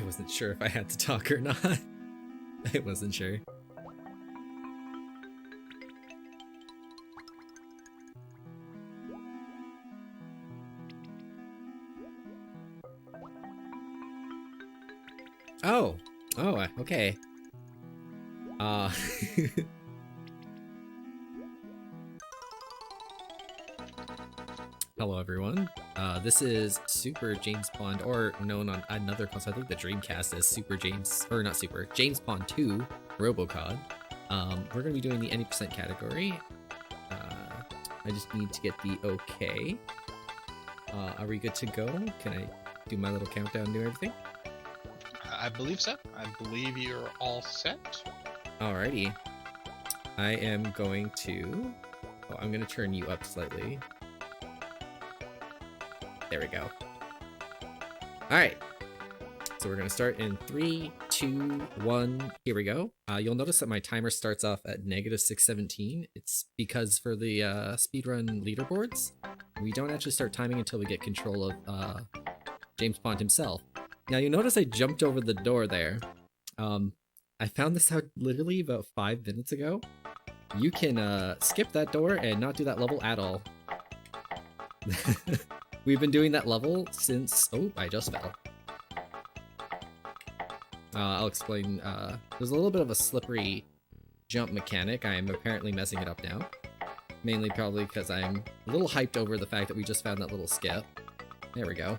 I wasn't sure if I had to talk or not. I wasn't sure. Oh! Oh, okay. Hello everyone. This is Super James Pond, or known on another console, I think the Dreamcast as Super James, or not Super, James Pond 2 Robocod. We're gonna be doing the any percent category. I just need to get the okay. Are we good to go? Can I do my little countdown and do everything? I believe so. I believe you're all set. Alrighty. I am going to... Oh, I'm going to turn you up slightly. There we go. Alright. So we're going to start in 3, 2, 1. Here we go. You'll notice that my timer starts off at -617. It's because for the speedrun leaderboards, we don't actually start timing until we get control of James Pond himself. Now you notice I jumped over the door there. I found this out literally about 5 minutes ago. You can skip that door and not do that level at all. We've been doing that level since... Oh, I just fell. I'll explain. There's a little bit of a slippery jump mechanic. I am apparently messing it up now. Mainly probably because I'm a little hyped over the fact that we just found that little skip. There we go.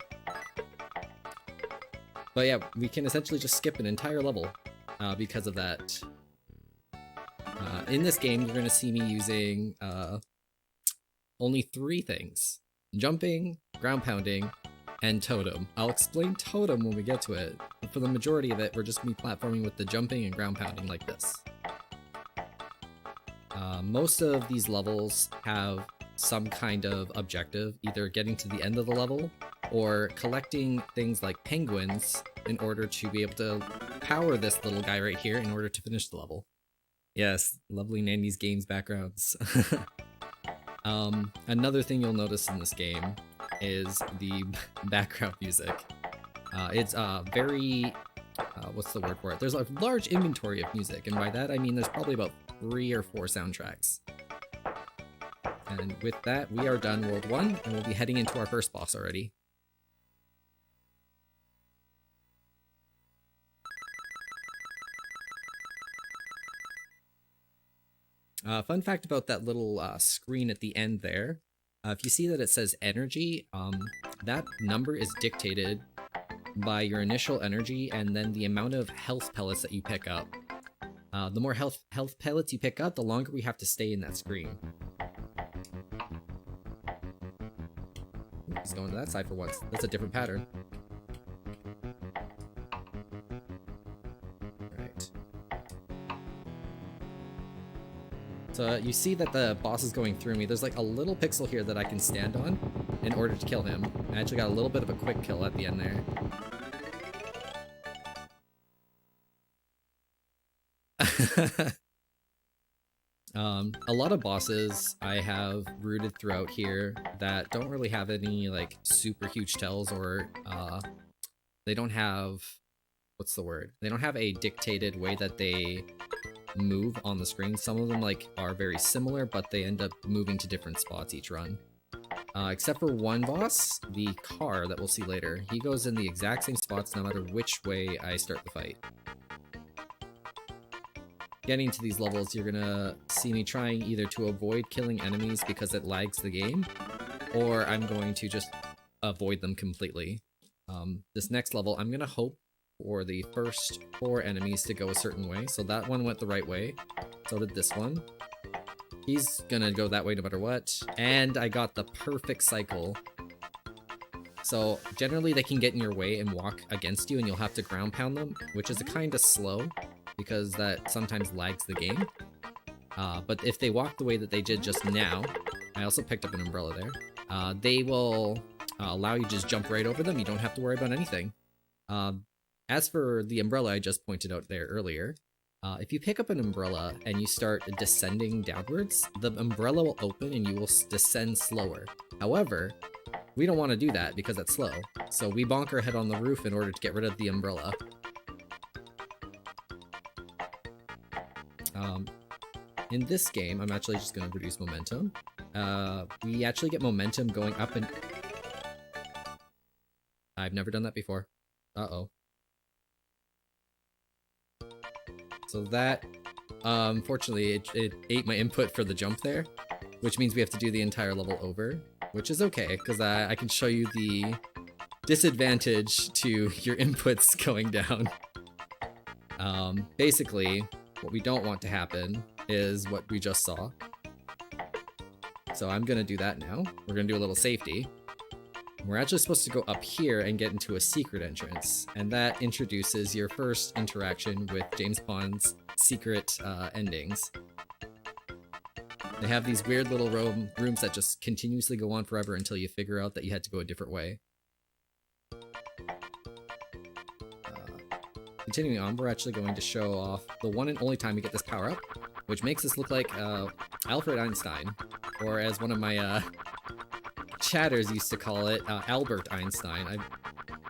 But yeah, we can essentially just skip an entire level because of that. In this game, you're going to see me using only 3 things. Jumping, ground pounding, and totem. I'll explain totem when we get to it, but for the majority of it, we're just going to be platforming with the jumping and ground pounding like this. Most of these levels have some kind of objective, either getting to the end of the level, or collecting things like penguins in order to be able to power this little guy right here in order to finish the level. Yes, lovely 90s games backgrounds. Another thing you'll notice in this game is the background music. It's very... what's the word for it? There's a large inventory of music, and by that I mean there's probably about 3 or 4 soundtracks. And with that, we are done World 1, and we'll be heading into our first boss already. Fun fact about that little screen at the end there, if you see that it says energy, that number is dictated by your initial energy and then the amount of health pellets that you pick up. The more health pellets you pick up, the longer we have to stay in that screen. He's going to that side for once. That's a different pattern. Right. So you see that the boss is going through me. There's like a little pixel here that I can stand on in order to kill him. I actually got a little bit of a quick kill at the end there. A lot of bosses I have rooted throughout here that don't really have any like super huge tells, or they don't have, what's the word? They don't have a dictated way that they move on the screen. Some of them like are very similar, but they end up moving to different spots each run. Except for one boss, the car that we'll see later. He goes in the exact same spots no matter which way I start the fight. Getting to these levels, you're gonna see me trying either to avoid killing enemies because it lags the game, or I'm going to just avoid them completely. This next level, I'm gonna hope for the first 4 enemies to go a certain way. So that one went the right way, so did this one. He's gonna go that way no matter what, and I got the perfect cycle. So generally they can get in your way and walk against you and you'll have to ground pound them, which is kinda slow, because that sometimes lags the game. But if they walk the way that they did just now, I also picked up an umbrella there, they will allow you to just jump right over them. You don't have to worry about anything. As for the umbrella I just pointed out there earlier, if you pick up an umbrella and you start descending downwards, the umbrella will open and you will descend slower. However, We don't want to do that because it's slow. So we bonk our head on the roof in order to get rid of the umbrella. In this game, I'm actually just going to reduce momentum. We actually get momentum going up and... I've never done that before. Uh-oh. So that, unfortunately, it ate my input for the jump there, which means we have to do the entire level over, which is okay, because I can show you the disadvantage to your inputs going down. Basically, what we don't want to happen is what we just saw. So I'm gonna do that now. We're gonna do a little safety. We're actually supposed to go up here and get into a secret entrance, and that introduces your first interaction with James Bond's secret endings. They have these weird little rooms that just continuously go on forever until you figure out that you had to go a different way. Continuing on, we're actually going to show off the one and only time we get this power-up, which makes us look like Alfred Einstein, or as one of my chatters used to call it, Albert Einstein.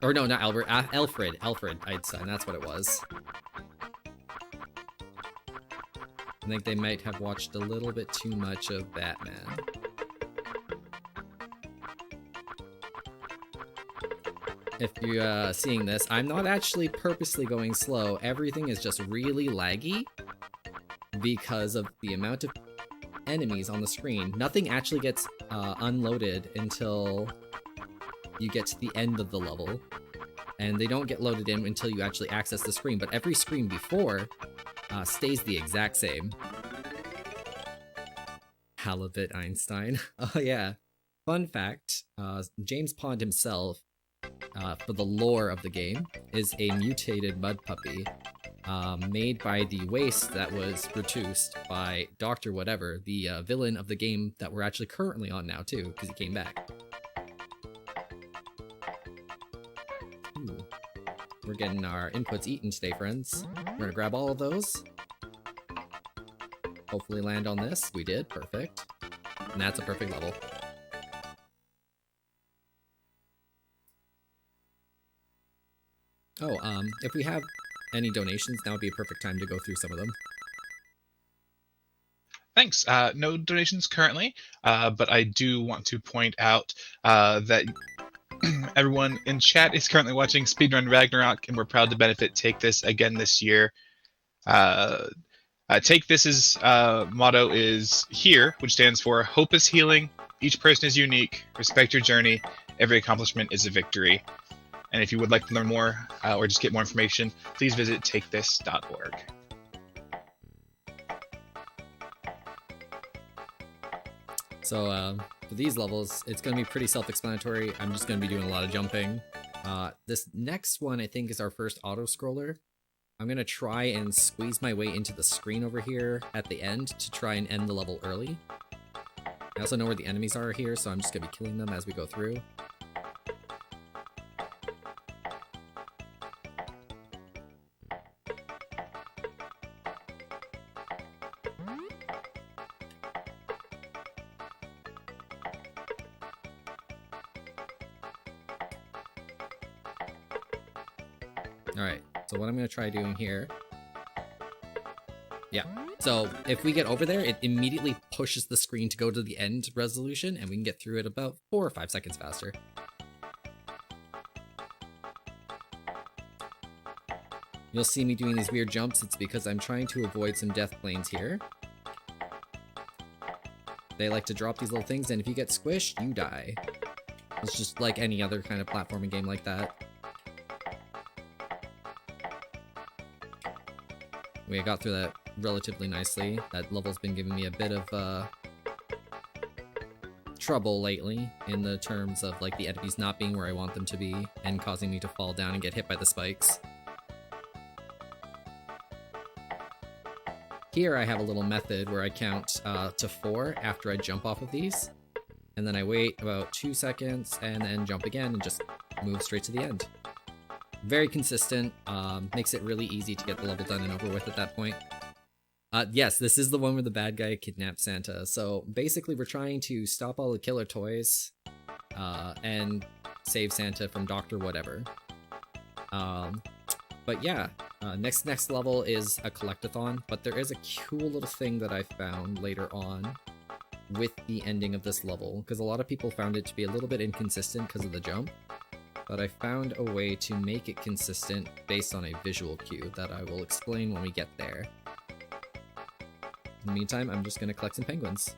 Or no, not Albert, Alfred Einstein, that's what it was. I think they might have watched a little bit too much of Batman. If you're seeing this, I'm not actually purposely going slow. Everything is just really laggy because of the amount of enemies on the screen. Nothing actually gets unloaded until you get to the end of the level. And they don't get loaded in until you actually access the screen, but every screen before stays the exact same. Halibut Einstein. Oh yeah. Fun fact, James Pond himself, for the lore of the game, is a mutated mud puppy made by the waste that was produced by Dr. Whatever, the villain of the game that we're actually currently on now too, because he came back. Ooh. We're getting our inputs eaten today, friends. We're gonna grab all of those. Hopefully land on this. We did, perfect. And that's a perfect level. Oh, if we have any donations, now would be a perfect time to go through some of them. Thanks. No donations currently, but I do want to point out that everyone in chat is currently watching Speedrun Ragnarok, and we're proud to benefit Take This again this year. Take This's motto is HERE, which stands for Hope is Healing, Each Person is Unique, Respect Your Journey, Every Accomplishment is a Victory. And if you would like to learn more or just get more information, please visit takethis.org. So for these levels, it's going to be pretty self-explanatory. I'm just going to be doing a lot of jumping. This next one, I think, is our first auto-scroller. I'm going to try and squeeze my way into the screen over here at the end to try and end the level early. I also know where the enemies are here, so I'm just going to be killing them as we go through. Alright, so what I'm going to try doing here... Yeah, so if we get over there, it immediately pushes the screen to go to the end resolution, and we can get through it about 4 or 5 seconds faster. You'll see me doing these weird jumps. It's because I'm trying to avoid some death planes here. They like to drop these little things, and if you get squished, you die. It's just like any other kind of platforming game like that. We got through that relatively nicely. That level's been giving me a bit of trouble lately in the terms of like the enemies not being where I want them to be and causing me to fall down and get hit by the spikes. Here I have a little method where I count to 4 after I jump off of these, and then I wait about 2 seconds and then jump again and just move straight to the end. Very consistent, makes it really easy to get the level done and over with at that point. Yes, this is the one where the bad guy kidnapped Santa. So basically we're trying to stop all the killer toys and save Santa from Dr. Whatever. But yeah, next level is a collectathon, but there is a cool little thing that I found later on with the ending of this level, because a lot of people found it to be a little bit inconsistent because of the jump, but I found a way to make it consistent based on a visual cue that I will explain when we get there. In the meantime, I'm just gonna collect some penguins.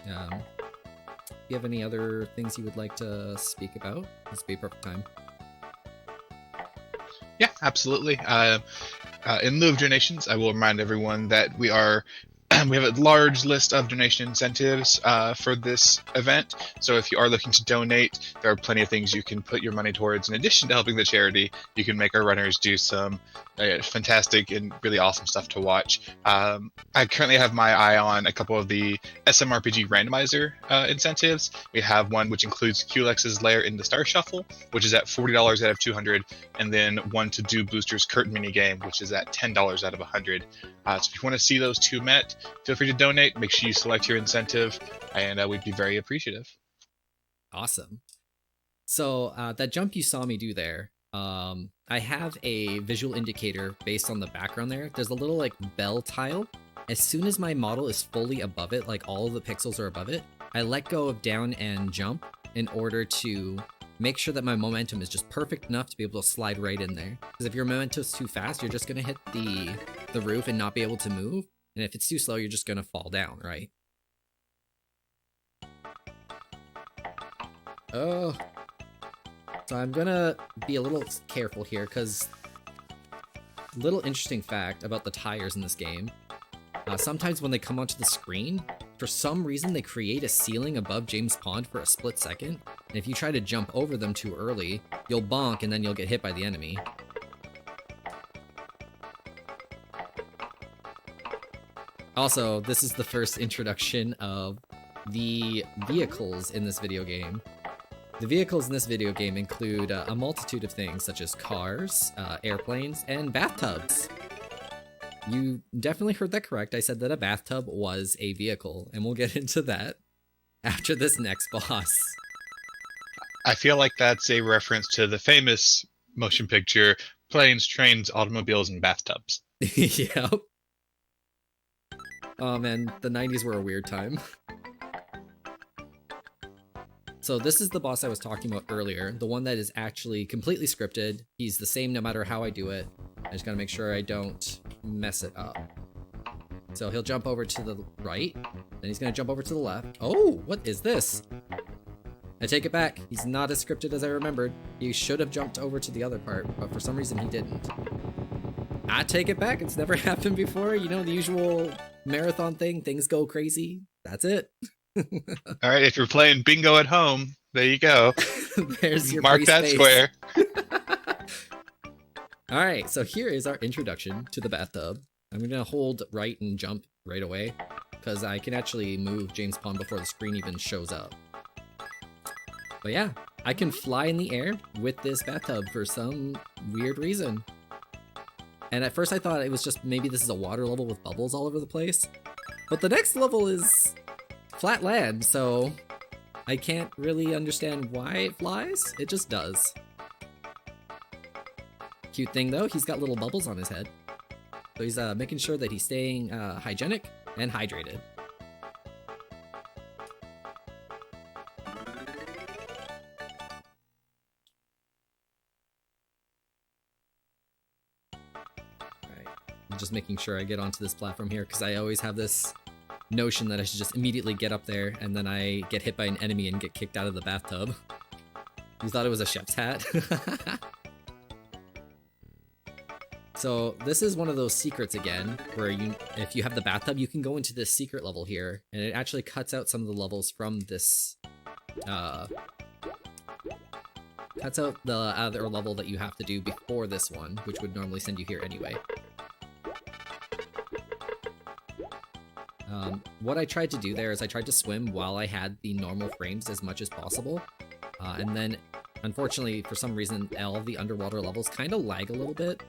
Do you have any other things you would like to speak about? This would be a perfect time. Yeah, absolutely. In lieu of donations, I will remind everyone that we are we have a large list of donation incentives for this event. So if you are looking to donate, there are plenty of things you can put your money towards. In addition to helping the charity, you can make our runners do some fantastic and really awesome stuff to watch. I currently have my eye on a couple of the SMRPG randomizer incentives. We have one which includes QLX's Lair in the Star Shuffle, which is at $40 out of 200, and then one to do Booster's Curtain minigame, which is at $10 out of 100. So if you want to see those two met, feel free to donate. Make sure you select your incentive, and we'd be very appreciative. Awesome. So that jump you saw me do there, I have a visual indicator based on the background there. There's a little like bell tile. As soon as my model is fully above it, like all of the pixels are above it, I let go of down and jump in order to make sure that my momentum is just perfect enough to be able to slide right in there. Because if your momentum is too fast, you're just going to hit the roof and not be able to move. And if it's too slow, you're just going to fall down, right? Oh. So I'm going to be a little careful here, because little interesting fact about the tires in this game. Sometimes when they come onto the screen, for some reason they create a ceiling above James Pond for a split second. And if you try to jump over them too early, you'll bonk and then you'll get hit by the enemy. Also, this is the first introduction of the vehicles in this video game. The vehicles in this video game include a multitude of things such as cars, airplanes, and bathtubs. You definitely heard that correct. I said that a bathtub was a vehicle, and we'll get into that after this next boss. I feel like that's a reference to the famous motion picture Planes, Trains, Automobiles, and Bathtubs. Yep. Oh man, the 90s were a weird time. So this is the boss I was talking about earlier, the one that is actually completely scripted. He's the same no matter how I do it. I just gotta make sure I don't mess it up. So he'll jump over to the right, then he's gonna jump over to the left. Oh, what is this? I take it back. He's not as scripted as I remembered. He should have jumped over to the other part, but for some reason he didn't. I take it back. It's never happened before. You know, the usual marathon thing. Things go crazy. That's it. All right, if you're playing bingo at home, there you go. There's your mark that space. square. All right, so here is our introduction to the bathtub. I'm gonna hold right and jump right away because I can actually move James Pond before the screen even shows up. But yeah, I can fly in the air with this bathtub for some weird reason. And at first I thought it was just maybe this is a water level with bubbles all over the place. But the next level is flat land, so I can't really understand why it flies. It just does. Cute thing though, he's got little bubbles on his head. So he's making sure that he's staying hygienic and hydrated. Just making sure I get onto this platform here because I always have this notion that I should just immediately get up there and then I get hit by an enemy and get kicked out of the bathtub. You thought it was a chef's hat? So this is one of those secrets again, where if you have the bathtub, you can go into this secret level here, and it actually cuts out some of the levels from this, cuts out the other level that you have to do before this one, which would normally send you here anyway. What I tried to do there is I tried to swim while I had the normal frames as much as possible, and then unfortunately for some reason all of the underwater levels kind of lag a little bit.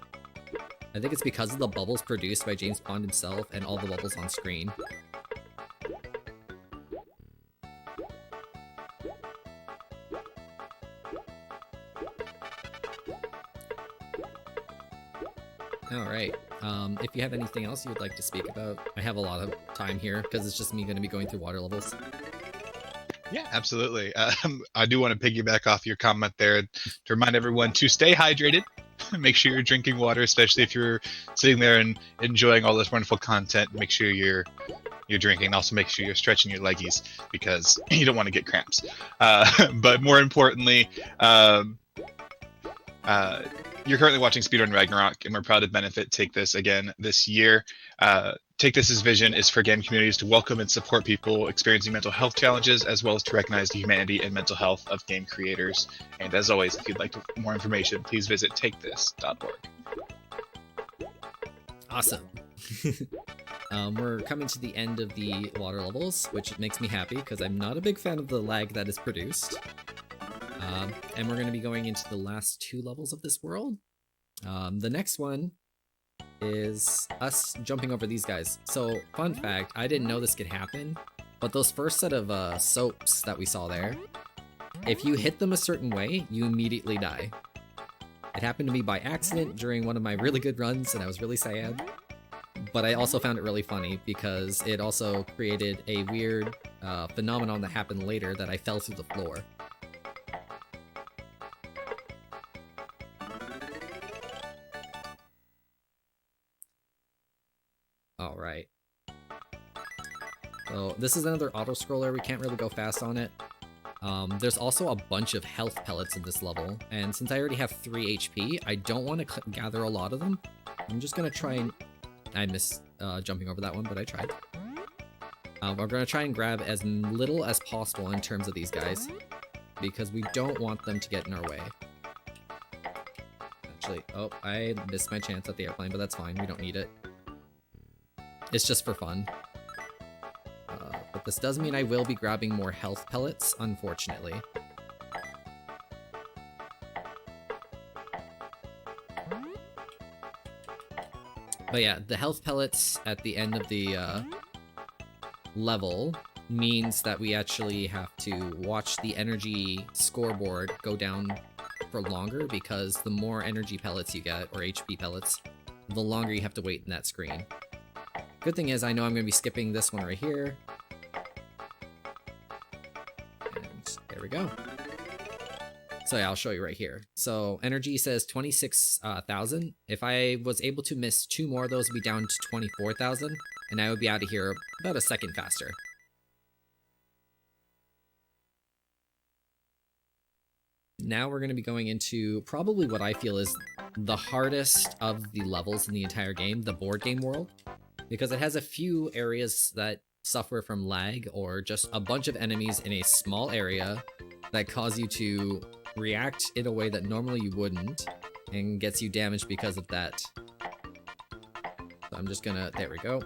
I think it's because of the bubbles produced by James Pond himself and all the bubbles on screen. All right. If you have anything else you would like to speak about, I have a lot of time here because it's just me going to be going through water levels. Yeah, absolutely. I do want to piggyback off your comment there to remind everyone to stay hydrated. Make sure you're drinking water, especially if you're sitting there and enjoying all this wonderful content. Make sure you're drinking. Also, make sure you're stretching your leggies because you don't want to get cramps. But more importantly, you're currently watching Speedrun Ragnarok, and we're proud to benefit Take This again this year. Take This's vision is for game communities to welcome and support people experiencing mental health challenges, as well as to recognize the humanity and mental health of game creators. And as always, if you'd like more information, please visit takethis.org. Awesome. We're coming to the end of the water levels, which makes me happy because I'm not a big fan of the lag that is produced. And we're going to be going into the last 2 levels of this world. The next one is us jumping over these guys. So, fun fact, I didn't know this could happen, but those first set of soaps that we saw there, if you hit them a certain way, you immediately die. It happened to me by accident during one of my really good runs, and I was really sad. But I also found it really funny because it also created a weird phenomenon that happened later that I fell through the floor. Alright. So this is another auto-scroller, we can't really go fast on it. There's also a bunch of health pellets in this level, and since I already have 3 HP, I don't want to gather a lot of them. I'm just gonna try and... I missed jumping over that one, but I tried. We're gonna try and grab as little as possible in terms of these guys, because we don't want them to get in our way. Actually, oh, I missed my chance at the airplane, but that's fine, we don't need it. It's just for fun. But this does mean I will be grabbing more health pellets, unfortunately. But yeah, the health pellets at the end of the level means that we actually have to watch the energy scoreboard go down for longer, because the more energy pellets you get, or HP pellets, the longer you have to wait in that screen. Good thing is, I know I'm going to be skipping this one right here. And there we go. So yeah, I'll show you right here. So energy says 26,000. If I was able to miss 2 more of those, it'd be down to 24,000, and I would be out of here about a second faster. Now we're going to be going into probably what I feel is the hardest of the levels in the entire game, the board game world, because it has a few areas that suffer from lag, or just a bunch of enemies in a small area that cause you to react in a way that normally you wouldn't, and gets you damaged because of that. So I'm just gonna, there we go.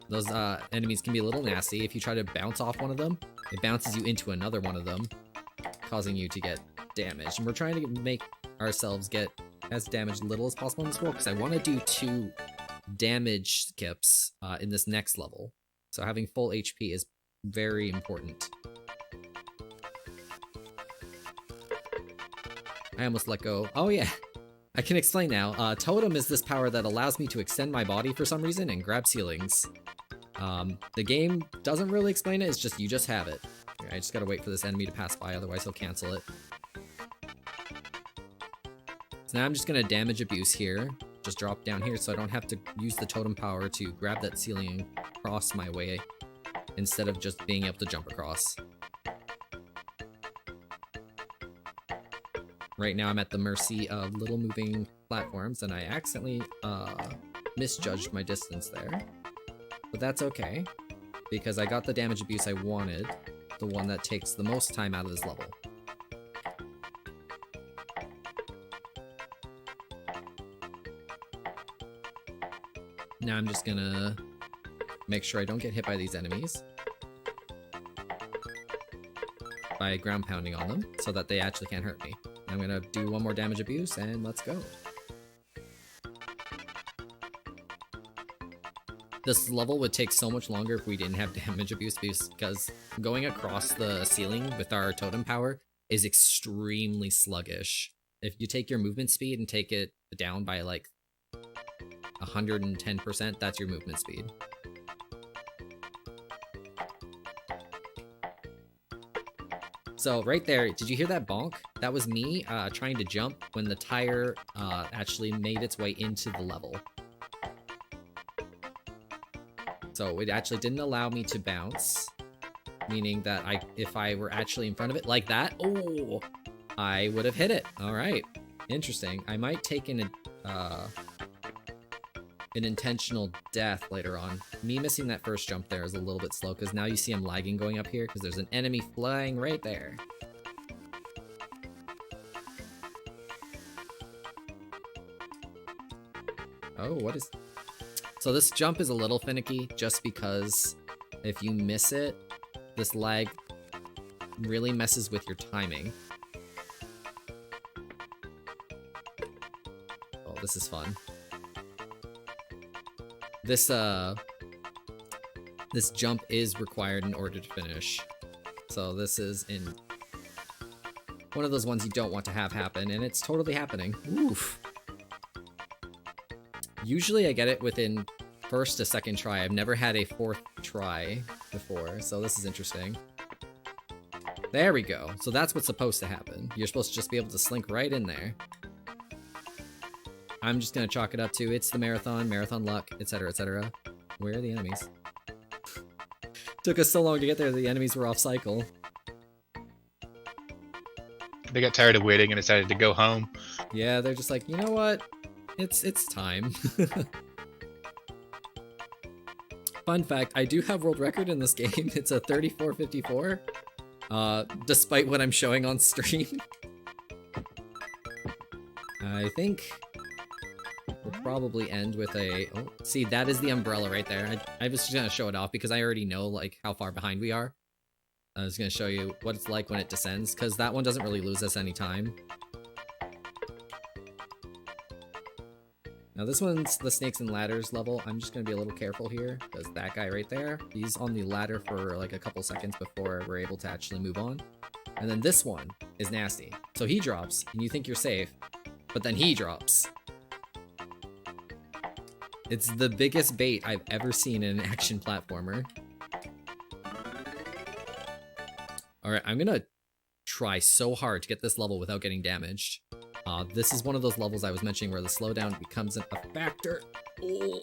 Those enemies can be a little nasty. If you try to bounce off one of them, it bounces you into another one of them, causing you to get damaged. And we're trying to make ourselves get as damaged little as possible in this world, because I want to do 2 damage skips in this next level. So having full HP is very important. I almost let go. Oh yeah, I can explain now. Totem is this power that allows me to extend my body for some reason and grab ceilings. The game doesn't really explain it, it's just you just have it. I just gotta wait for this enemy to pass by, otherwise he'll cancel it. So now I'm just gonna damage abuse here. Just drop down here so I don't have to use the totem power to grab that ceiling and cross my way, instead of just being able to jump across. Right now I'm at the mercy of little moving platforms, and I accidentally misjudged my distance there. But that's okay, because I got the damage abuse I wanted, the one that takes the most time out of this level. Now I'm just gonna make sure I don't get hit by these enemies by ground pounding on them, so that they actually can't hurt me. I'm gonna do 1 more damage abuse, and let's go. This level would take so much longer if we didn't have damage abuse, because going across the ceiling with our totem power is extremely sluggish. If you take your movement speed and take it down by like 110%, that's your movement speed. So right there, did you hear that bonk? That was me trying to jump when the tire actually made its way into the level. So it actually didn't allow me to bounce, meaning that if I were actually in front of it like that, oh, I would have hit it. All right, interesting. I might take an intentional death later on. Me missing that first jump there is a little bit slow because now you see I'm lagging going up here because there's an enemy flying right there. Oh, what is... So this jump is a little finicky just because if you miss it, this lag really messes with your timing. Oh, this is fun. This jump is required in order to finish. So this is in one of those ones you don't want to have happen, and it's totally happening. Oof. Usually I get it within first to second try. I've never had a fourth try before, so this is interesting. There we go. So that's what's supposed to happen. You're supposed to just be able to slink right in there. I'm just gonna chalk it up to it's the marathon luck, etc., etc. Where are the enemies? Took us so long to get there, the enemies were off cycle. They got tired of waiting and decided to go home. Yeah, they're just like, you know what? It's time. Fun fact, I do have world record in this game. It's a 34:54. Despite what I'm showing on stream. I think we'll probably end with a... Oh, see, that is the umbrella right there. I was just gonna show it off because I already know, like, how far behind we are. I was gonna show you what it's like when it descends, because that one doesn't really lose us any time. Now this one's the Snakes and Ladders level. I'm just gonna be a little careful here, because that guy right there, he's on the ladder for like a couple seconds before we're able to actually move on. And then this one is nasty. So he drops, and you think you're safe, but then he drops. It's the biggest bait I've ever seen in an action platformer. Alright, I'm gonna try so hard to get this level without getting damaged. This is one of those levels I was mentioning where the slowdown becomes a factor. Oh.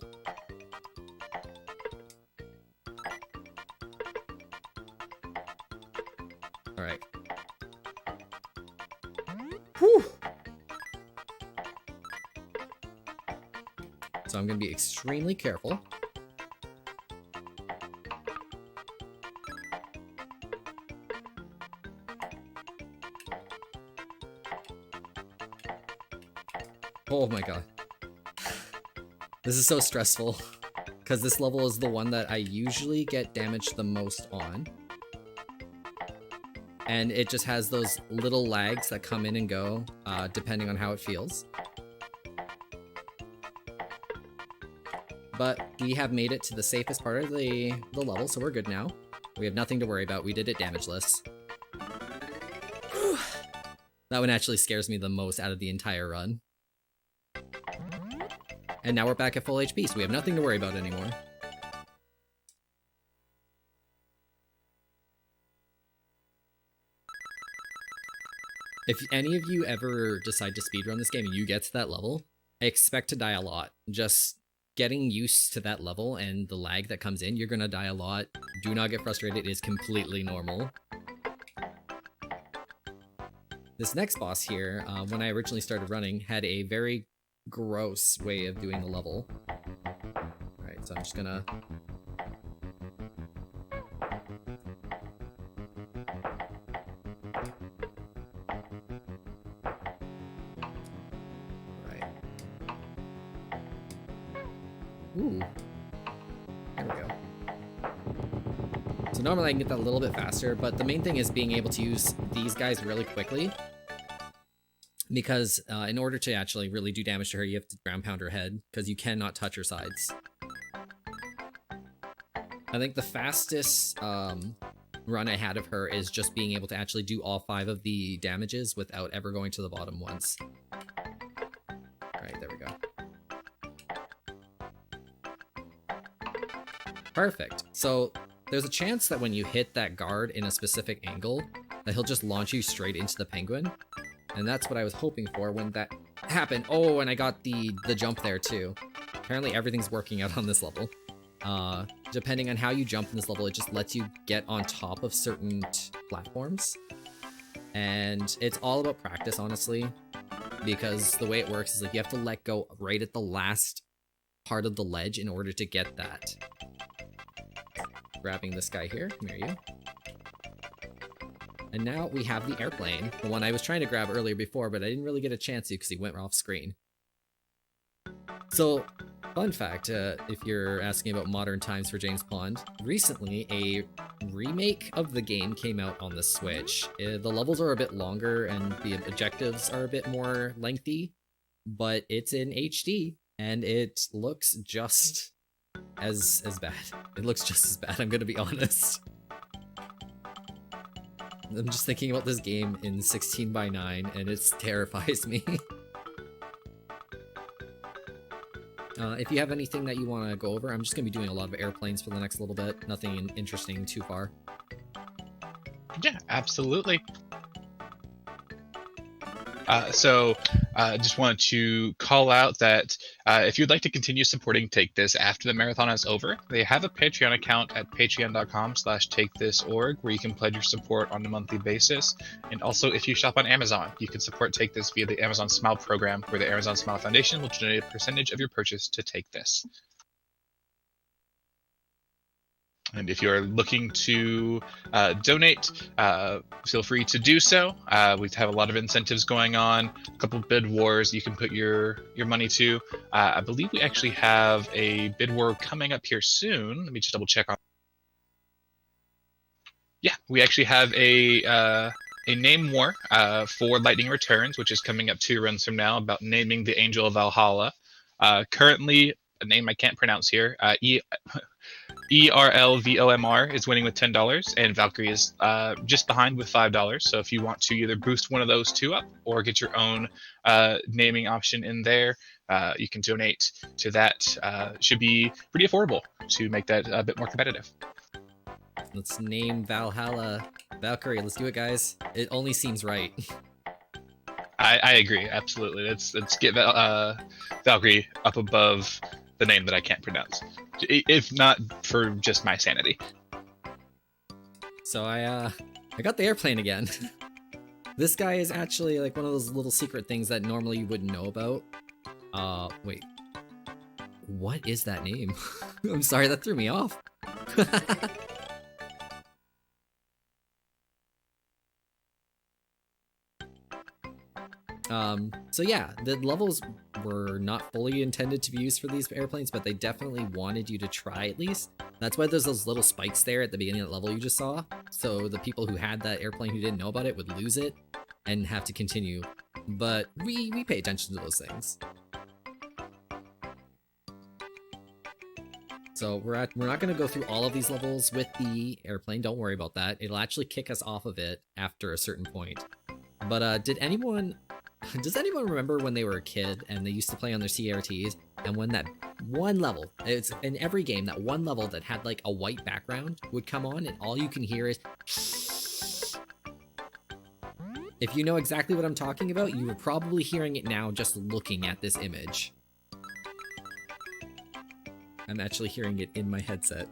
Alright. Whew. So I'm gonna be extremely careful. Oh my god. This is so stressful, because this level is the one that I usually get damaged the most on. And it just has those little lags that come in and go, depending on how it feels. But we have made it to the safest part of the level, so we're good now. We have nothing to worry about. We did it damageless. That one actually scares me the most out of the entire run. And now we're back at full HP, so we have nothing to worry about anymore. If any of you ever decide to speedrun this game and you get to that level, I expect to die a lot. Just getting used to that level and the lag that comes in, you're gonna die a lot. Do not get frustrated, it is completely normal. This next boss here, when I originally started running, had a very gross way of doing the level. Alright, so I'm just gonna... Alright. Ooh. There we go. So normally I can get that a little bit faster, but the main thing is being able to use these guys really quickly. Because in order to actually really do damage to her, you have to ground pound her head, because you cannot touch her sides. I think the fastest run I had of her is just being able to actually do all 5 of the damages without ever going to the bottom once. Alright, there we go. Perfect. So there's a chance that when you hit that guard in a specific angle, that he'll just launch you straight into the penguin. And that's what I was hoping for when that happened. Oh, and I got the jump there too. Apparently everything's working out on this level. Depending on how you jump in this level, it just lets you get on top of certain platforms. And it's all about practice, honestly, because the way it works is like you have to let go right at the last part of the ledge in order to get that. Grabbing this guy here. Come here, you. And now we have the airplane, the one I was trying to grab earlier before, but I didn't really get a chance to because he went off screen. So, fun fact, if you're asking about modern times for James Pond, recently a remake of the game came out on the Switch. The levels are a bit longer and the objectives are a bit more lengthy, but it's in HD and it looks just as bad. It looks just as bad, I'm gonna be honest. I'm just thinking about this game in 16:9 and it terrifies me. If you have anything that you want to go over, I'm just going to be doing a lot of airplanes for the next little bit. Nothing interesting too far. Yeah, absolutely. Just wanted to call out that if you'd like to continue supporting Take This after the marathon is over, they have a Patreon account at patreon.com/takethisorg where you can pledge your support on a monthly basis. And also, if you shop on Amazon, you can support Take This via the Amazon Smile program, where the Amazon Smile Foundation will donate a percentage of your purchase to Take This. And if you're looking to donate, feel free to do so. We have a lot of incentives going on, a couple bid wars you can put your money to. I believe we actually have a bid war coming up here soon. Let me just double check on. Yeah, we actually have a name war for Lightning Returns, which is coming up 2 runs from now, about naming the Angel of Valhalla. Currently, a name I can't pronounce here, ERLVOMR is winning with $10, and Valkyrie is just behind with $5. So if you want to either boost one of those 2 up or get your own naming option in there, you can donate to that. Should be pretty affordable to make that a bit more competitive. Let's name Valhalla Valkyrie. Let's do it, guys. It only seems right. I agree, absolutely. Let's get Valkyrie up above the name that I can't pronounce, if not for just my sanity. So I got the airplane again. This guy is actually like one of those little secret things that normally you wouldn't know about. Wait. What is that name? I'm sorry, that threw me off. So yeah, the levels were not fully intended to be used for these airplanes, but they definitely wanted you to try at least. That's why there's those little spikes there at the beginning of the level you just saw. So the people who had that airplane who didn't know about it would lose it and have to continue. But we pay attention to those things. So we're not going to go through all of these levels with the airplane. Don't worry about that. It'll actually kick us off of it after a certain point. But does anyone remember when they were a kid and they used to play on their CRTs, and when that one level, it's in every game, that one level that had like a white background would come on and all you can hear is... If you know exactly what I'm talking about, you were probably hearing it now just looking at this image. I'm actually hearing it in my headset.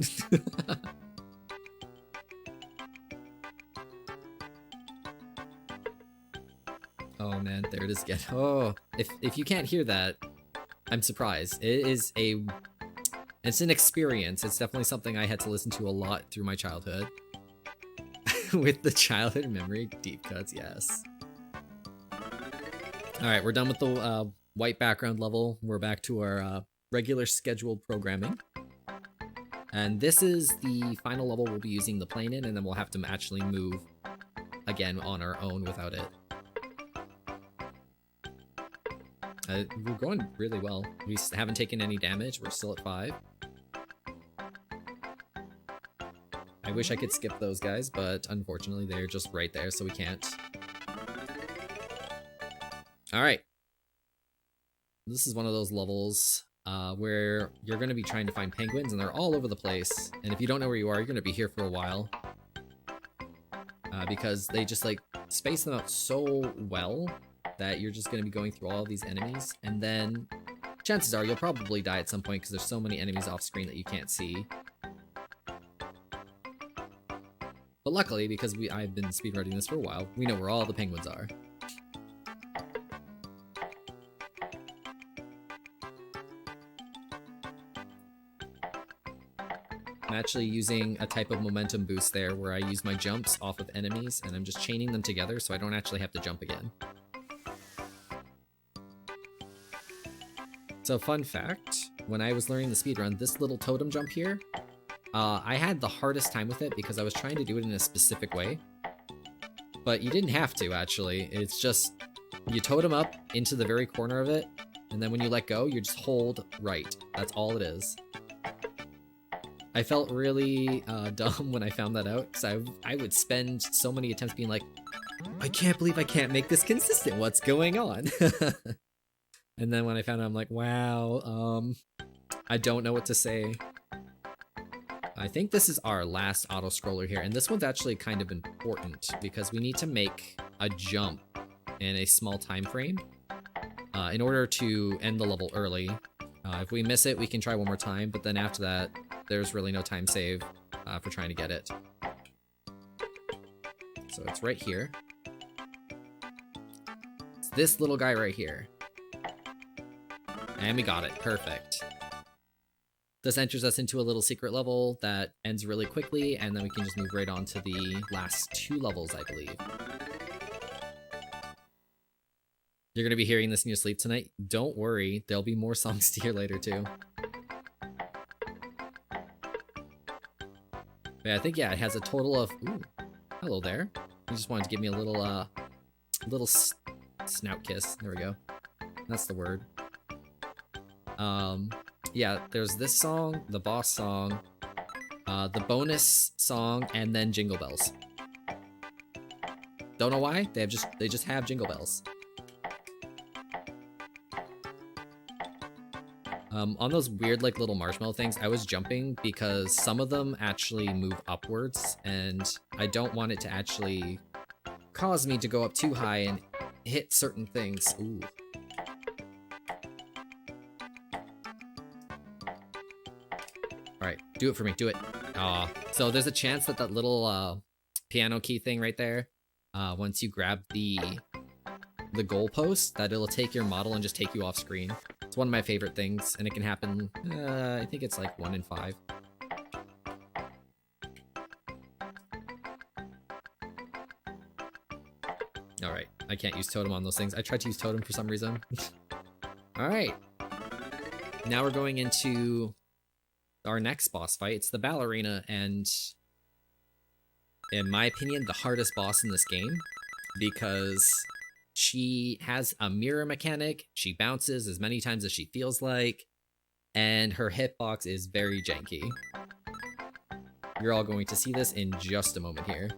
Oh man, there it is again. Oh, if you can't hear that, I'm surprised. It's an experience. It's definitely something I had to listen to a lot through my childhood. With the childhood memory deep cuts, yes. Alright, we're done with the white background level. We're back to our regular scheduled programming. And this is the final level we'll be using the plane in, and then we'll have to actually move again on our own without it. We're going really well. We haven't taken any damage. We're still at 5. I wish I could skip those guys, but unfortunately they're just right there, so we can't. Alright. This is one of those levels where you're going to be trying to find penguins, and they're all over the place. And if you don't know where you are, you're going to be here for a while. Because they just, like, space them out so well that you're just going to be going through all these enemies. And then chances are you'll probably die at some point because there's so many enemies off screen that you can't see. But luckily, because I've been speedrunning this for a while, we know where all the penguins are. I'm actually using a type of momentum boost there where I use my jumps off of enemies and I'm just chaining them together so I don't actually have to jump again. So fun fact, when I was learning the speedrun, this little totem jump here, I had the hardest time with it because I was trying to do it in a specific way. But you didn't have to, actually. It's just, you totem up into the very corner of it, and then when you let go, you just hold right. That's all it is. I felt really dumb when I found that out, because I would spend so many attempts being like, I can't believe I can't make this consistent, what's going on? And then when I found out, I'm like, wow, I don't know what to say. I think this is our last auto-scroller here, and this one's actually kind of important, because we need to make a jump in a small time frame in order to end the level early. If we miss it, we can try one more time, but then after that, there's really no time save for trying to get it. So it's right here. It's this little guy right here. And we got it. Perfect. This enters us into a little secret level that ends really quickly, and then we can just move right on to the last 2 levels, I believe. You're going to be hearing this in your sleep tonight. Don't worry, there'll be more songs to hear later, too. But I think, yeah, it has a total of... Ooh, hello there. You just wanted to give me a little snout kiss. There we go. That's the word. Yeah, there's this song, the boss song, the bonus song, and then Jingle Bells. Don't know why, they just have Jingle Bells. On those weird, like, little marshmallow things, I was jumping because some of them actually move upwards, and I don't want it to actually cause me to go up too high and hit certain things. Ooh. Alright, do it for me, do it. Aw. So there's a chance that that little piano key thing right there, once you grab the goalpost, that it'll take your model and just take you off screen. It's one of my favorite things, and it can happen, I think it's like 1 in 5. Alright, I can't use totem on those things. I tried to use totem for some reason. Alright. Now we're going into our next boss fight. It's the ballerina, and in my opinion, the hardest boss in this game, because she has a mirror mechanic, she bounces as many times as she feels like, and her hitbox is very janky. You're all going to see this in just a moment here.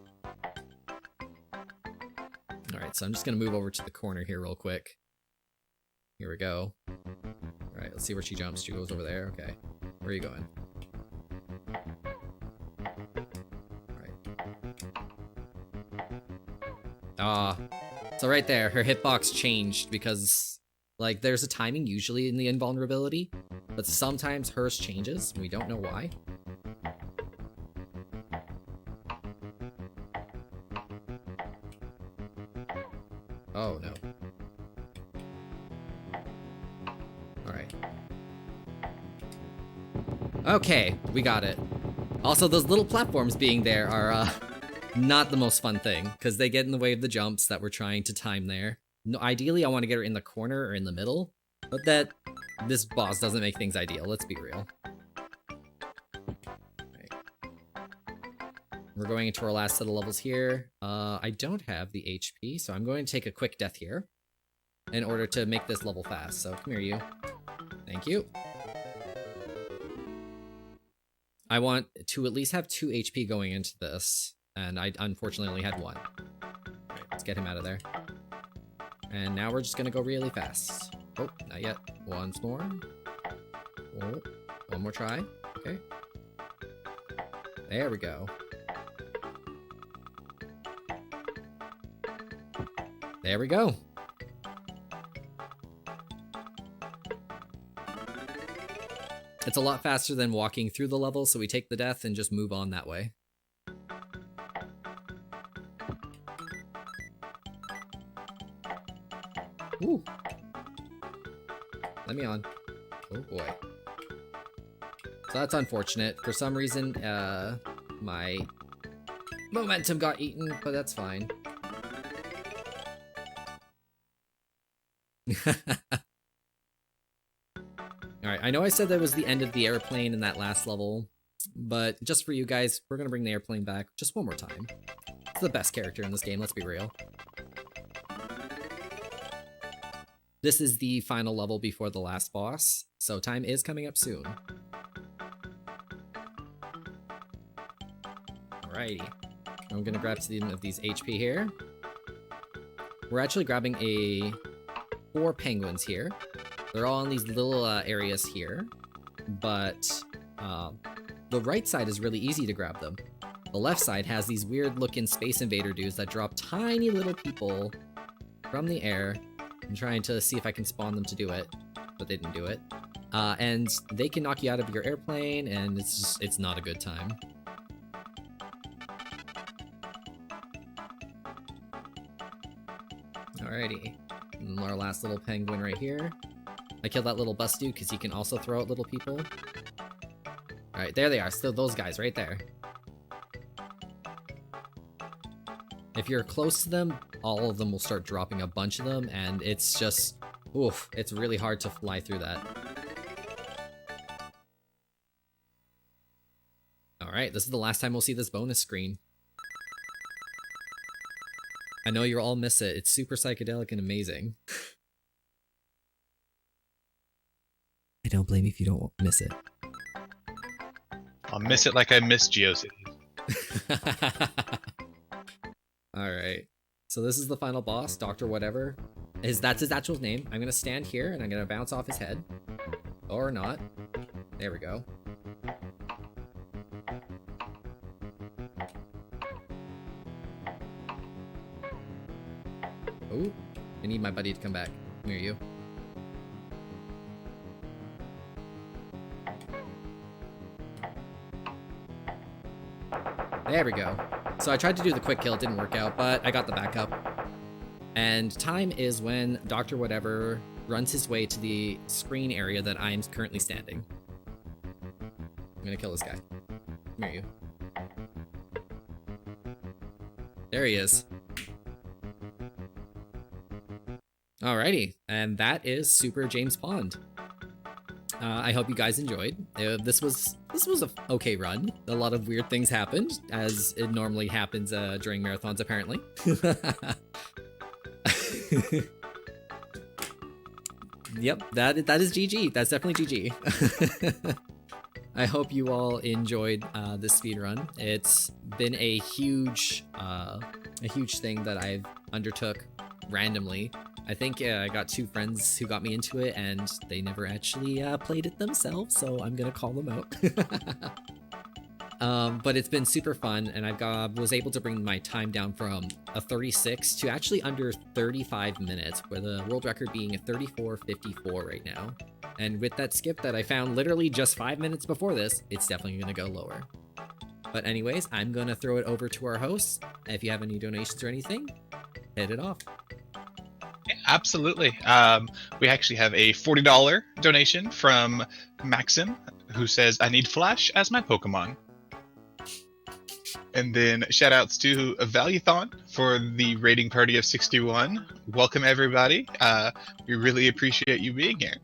Alright, so I'm just going to move over to the corner here real quick. Here we go. Alright, let's see where she jumps. She goes over there. Okay. Where are you going? Alright. So right there, her hitbox changed because, like, there's a timing usually in the invulnerability, but sometimes hers changes, and we don't know why. Oh, no. Alright. Okay, we got it. Also, those little platforms being there are, not the most fun thing, because they get in the way of the jumps that we're trying to time there. No, ideally, I want to get her in the corner or in the middle, but this boss doesn't make things ideal, let's be real. Right. We're going into our last set of levels here. I don't have the HP, so I'm going to take a quick death here in order to make this level fast, so come here, you. Thank you. I want to at least have 2 HP going into this. And I unfortunately only had 1. Alright, let's get him out of there. And now we're just gonna go really fast. Oh, not yet. Once more. Oh, one more try. Okay. There we go. There we go. It's a lot faster than walking through the level, so we take the death and just move on that way. Ooh. Let me on. Oh boy. So that's unfortunate. For some reason, my momentum got eaten, but that's fine. Alright, I know I said that was the end of the airplane in that last level, but just for you guys, we're gonna bring the airplane back just one more time. It's the best character in this game, let's be real. This is the final level before the last boss, so time is coming up soon. Alrighty. I'm gonna grab some of these HP here. We're actually grabbing 4 penguins here. They're all in these little areas here, but the right side is really easy to grab them. The left side has these weird looking Space Invader dudes that drop tiny little people from the air. I'm trying to see if I can spawn them to do it, but they didn't do it. And they can knock you out of your airplane, and it's not a good time. Alrighty, and our last little penguin right here. I killed that little bus dude because he can also throw out little people. Alright, there they are, still those guys right there. If you're close to them, all of them will start dropping a bunch of them, and it's just, oof, it's really hard to fly through that. Alright, this is the last time we'll see this bonus screen. I know you'll all miss it. It's super psychedelic and amazing. I don't blame you if you don't miss it. I'll miss it like I missed GeoCity. Alright. So this is the final boss, Dr. Whatever. That's his actual name. I'm gonna stand here and I'm gonna bounce off his head. Or not. There we go. Oh, I need my buddy to come back. Come here, you. There we go. So I tried to do the quick kill, it didn't work out, but I got the backup. And time is when Dr. Whatever runs his way to the screen area that I'm currently standing. I'm gonna kill this guy. Come here, you. There he is. Alrighty, and that is Super James Pond. I hope you guys enjoyed. This was a okay run. A lot of weird things happened, as it normally happens during marathons, apparently. Yep, that is GG. That's definitely GG. I hope you all enjoyed this speedrun. It's been a huge thing that I've undertook randomly. I think I got 2 friends who got me into it, and they never actually played it themselves, so I'm gonna call them out. But it's been super fun, and was able to bring my time down from a 36 to actually under 35 minutes, with the world record being a 34:54 right now. And with that skip that I found literally just 5 minutes before this, it's definitely gonna go lower. But anyways, I'm gonna throw it over to our hosts. If you have any donations or anything, hit it off. Yeah, absolutely. We actually have a $40 donation from Maxim, who says, I need Flash as my Pokemon. And then shoutouts to Valuthon for the rating party of 61. Welcome, everybody. We really appreciate you being here.